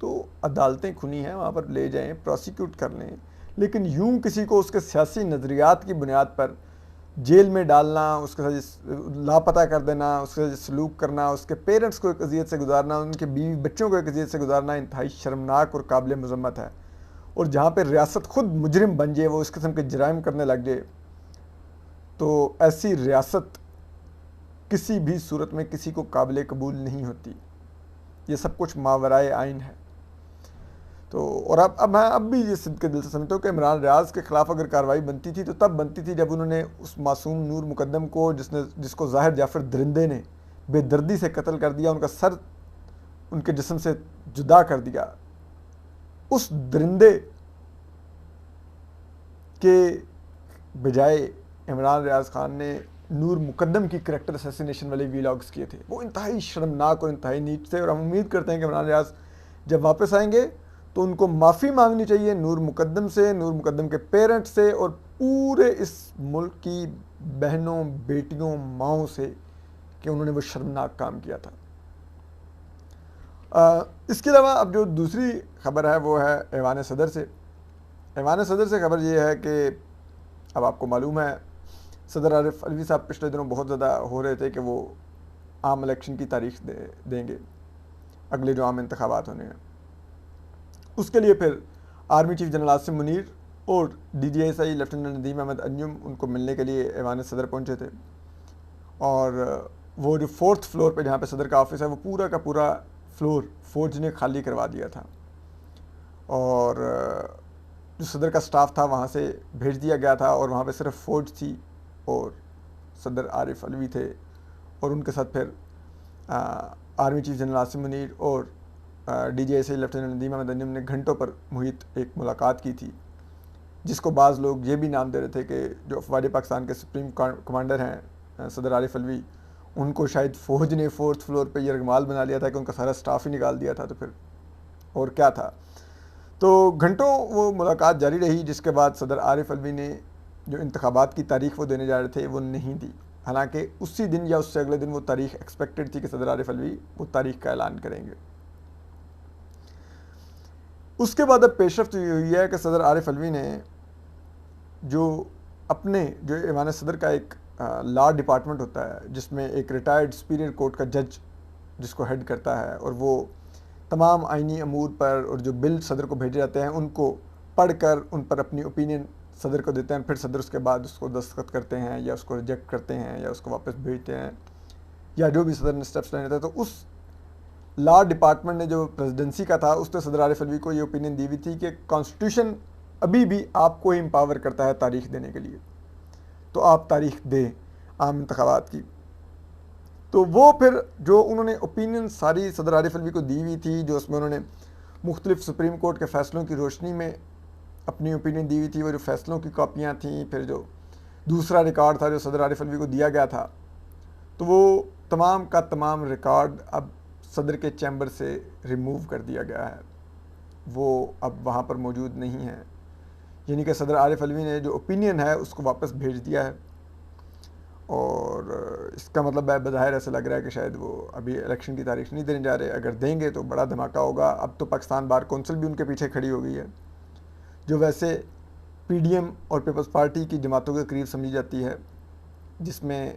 تو عدالتیں کھلی ہیں، وہاں پر لے جائیں، پروسیکیوٹ کر لیں، لیکن یوں کسی کو اس کے سیاسی نظریات کی بنیاد پر جیل میں ڈالنا، اس کے ساتھ لاپتہ کر دینا، اس کے سلوک کرنا، اس کے پیرنٹس کو ایک اذیت سے گزارنا، ان کے بیوی بچوں کو ایک اذیت سے گزارنا انتہائی شرمناک اور قابل مذمت ہے۔ اور جہاں پہ ریاست خود مجرم بن جائے، وہ اس قسم کے جرائم کرنے لگ جائے، تو ایسی ریاست کسی بھی صورت میں کسی کو قابل قبول نہیں ہوتی۔ یہ سب کچھ ماورائے آئین ہے۔ تو اور اب میں بھی یہ صدق دل سے سمجھتا ہوں کہ عمران ریاض کے خلاف اگر کارروائی بنتی تھی تو تب بنتی تھی جب انہوں نے اس معصوم نور مقدم کو جس کو ظاہر جعفر درندے نے بے دردی سے قتل کر دیا، ان کا سر ان کے جسم سے جدا کر دیا، اس درندے کے بجائے عمران ریاض خان نے نور مقدم کی کریکٹر اسیسینیشن والے ویلاگز کیے تھے۔ وہ انتہائی شرمناک اور انتہائی نیچ تھے، اور ہم امید کرتے ہیں کہ عمران ریاض جب واپس آئیں گے تو ان کو معافی مانگنی چاہیے نور مقدم سے، نور مقدم کے پیرنٹ سے، اور پورے اس ملک کی بہنوں، بیٹیوں، ماؤں سے کہ انہوں نے وہ شرمناک کام کیا تھا۔ اس کے علاوہ اب جو دوسری خبر ہے وہ ہے ایوان صدر سے۔ ایوان صدر سے خبر یہ ہے کہ اب آپ کو معلوم ہے صدر عارف علوی صاحب پچھلے دنوں بہت زیادہ ہو رہے تھے کہ وہ عام الیکشن کی تاریخ دیں گے، اگلے جو عام انتخابات ہونے ہیں۔ اس کے لیے پھر army chief general Asim Munir اور D G S I lieutenant Nadeem Ahmed Anjum ان کو ملنے کے لیے ایوان صدر پہنچے تھے، اور وہ جو 4th فلور پہ جہاں پہ صدر کا آفس ہے وہ پورا کا پورا فلور فوج نے خالی کروا دیا تھا، اور جو صدر کا سٹاف تھا وہاں سے بھیج دیا گیا تھا، اور وہاں پہ صرف فوج تھی اور صدر عارف علوی تھے، اور ان کے ساتھ پھر army chief general Asim Munir اور D G S I lieutenant Nadeem Ahmed Anjum نے گھنٹوں پر محیط ایک ملاقات کی تھی، جس کو بعض لوگ یہ بھی نام دے رہے تھے کہ جو افواج پاکستان کے سپریم کمانڈر ہیں صدر عارف علوی، ان کو شاید فوج نے 4th فلور پہ یرغمال بنا لیا تھا کہ ان کا سارا سٹاف ہی نکال دیا تھا، تو پھر اور کیا تھا۔ تو گھنٹوں وہ ملاقات جاری رہی، جس کے بعد صدر عارف علوی نے جو انتخابات کی تاریخ وہ دینے جا رہے تھے وہ نہیں دی، حالانکہ اسی دن یا اس سے اگلے دن وہ تاریخ ایکسپیکٹڈ تھی کہ صدر عارف علوی وہ تاریخ کا اعلان کریں گے۔ اس کے بعد اب پیش رفت یہ ہوئی ہے کہ صدر عارف علوی نے جو ایوان صدر کا ایک لا ڈپارٹمنٹ ہوتا ہے، جس میں ایک ریٹائرڈ سپیریئر کورٹ کا جج جس کو ہیڈ کرتا ہے، اور وہ تمام آئینی امور پر اور جو بل صدر کو بھیجے جاتے ہیں ان کو پڑھ کر ان پر اپنی اوپینین صدر کو دیتے ہیں، پھر صدر اس کے بعد اس کو دستخط کرتے ہیں یا اس کو ریجیکٹ کرتے ہیں یا اس کو واپس بھیجتے ہیں، یا جو بھی صدر نے اسٹیپس لینے تھے۔ تو اس لا ڈپارٹمنٹ نے جو پریزیڈنسی کا تھا اس نے صدر عارف علوی کو یہ اوپینین دی ہوئی تھی کہ کانسٹیٹیوشن ابھی بھی آپ کو ہی امپاور کرتا ہے تاریخ دینے کے لیے، تو آپ تاریخ دیں عام انتخابات کی۔ تو وہ پھر جو انہوں نے اوپینین ساری صدر عارف علوی کو دی ہوئی تھی، جو اس میں انہوں نے مختلف سپریم کورٹ کے فیصلوں کی روشنی میں اپنی اوپینین دی ہوئی تھی، وہ جو فیصلوں کی کاپیاں تھیں، پھر جو دوسرا ریکارڈ تھا جو صدر عارف علوی کو دیا گیا تھا، تو وہ تمام کا تمام ریکارڈ اب صدر کے چیمبر سے ریموو کر دیا گیا ہے، وہ اب وہاں پر موجود نہیں ہے، یعنی کہ صدر عارف علوی نے جو اوپینین ہے اس کو واپس بھیج دیا ہے، اور اس کا مطلب ہے بظاہر ایسا لگ رہا ہے کہ شاید وہ ابھی الیکشن کی تاریخ نہیں دینے جا رہے، اگر دیں گے تو بڑا دھماکہ ہوگا۔ اب تو پاکستان بار کونسل بھی ان کے پیچھے کھڑی ہو گئی ہے، جو ویسے پی ڈی ایم اور پیپلز پارٹی کی جماعتوں کے قریب سمجھی جاتی ہے، جس میں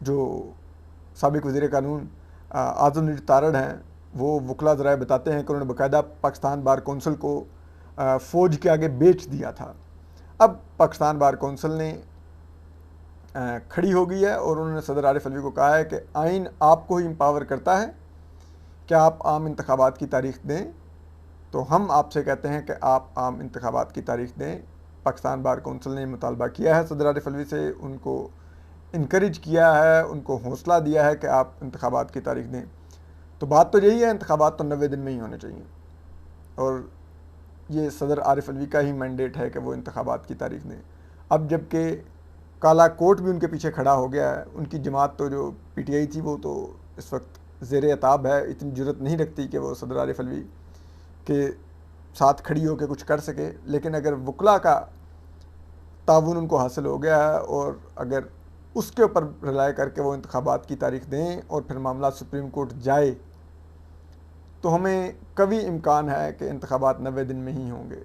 جو سابق وزیر قانون اعظم نیر تارڑ ہیں، وہ وکلا ذرائع بتاتے ہیں کہ انہوں نے باقاعدہ پاکستان بار کونسل کو فوج کے آگے بیچ دیا تھا۔ اب پاکستان بار کونسل نے کھڑی ہو گئی ہے، اور انہوں نے صدر عارف علوی کو کہا ہے کہ آئین آپ کو ہی امپاور کرتا ہے کہ آپ عام انتخابات کی تاریخ دیں، تو ہم آپ سے کہتے ہیں کہ آپ عام انتخابات کی تاریخ دیں۔ پاکستان بار کونسل نے مطالبہ کیا ہے صدر عارف علوی سے، ان کو انکریج کیا ہے، ان کو حوصلہ دیا ہے کہ آپ انتخابات کی تاریخ دیں۔ تو بات تو یہی ہے، انتخابات تو 90 دن میں ہی ہونے چاہیے، اور یہ صدر عارف علوی کا ہی مینڈیٹ ہے کہ وہ انتخابات کی تاریخ دیں۔ اب جب کہ کالا کوٹ بھی ان کے پیچھے کھڑا ہو گیا ہے، ان کی جماعت تو جو پی ٹی آئی تھی وہ تو اس وقت زیر عتاب ہے، اتنی جرت نہیں رکھتی کہ وہ صدر عارف علوی کے ساتھ کھڑی ہو کے کچھ کر سکے، لیکن اگر وکلا کا تعاون ان کو حاصل ہو گیا ہے، اور اگر اس کے اوپر رلائے کر کے وہ انتخابات کی تاریخ دیں اور پھر معاملہ سپریم کورٹ جائے، تو ہمیں کبھی امکان ہے کہ انتخابات 90 دن میں ہی ہوں گے۔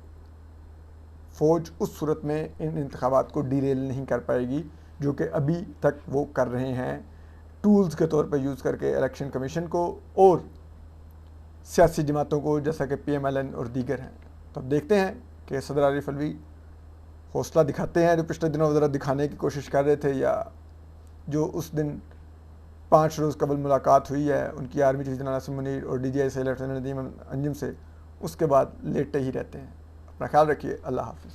فوج اس صورت میں ان انتخابات کو ڈیریل نہیں کر پائے گی جو کہ ابھی تک وہ کر رہے ہیں، ٹولز کے طور پہ یوز کر کے الیکشن کمیشن کو اور سیاسی جماعتوں کو، جیسا کہ PMLN اور دیگر ہیں۔ تو اب دیکھتے ہیں کہ صدر عارف الوی حوصلہ دکھاتے ہیں جو پچھلے دنوں ذرا دکھانے کی کوشش کر رہے تھے، یا جو اس دن 5 روز قبل ملاقات ہوئی ہے ان کی army chief general Asim Munir اور DGI سے لیفٹیننٹ ندیم انجم سے، اس کے بعد لیٹے ہی رہتے ہیں۔ اپنا خیال رکھیے، اللہ حافظ۔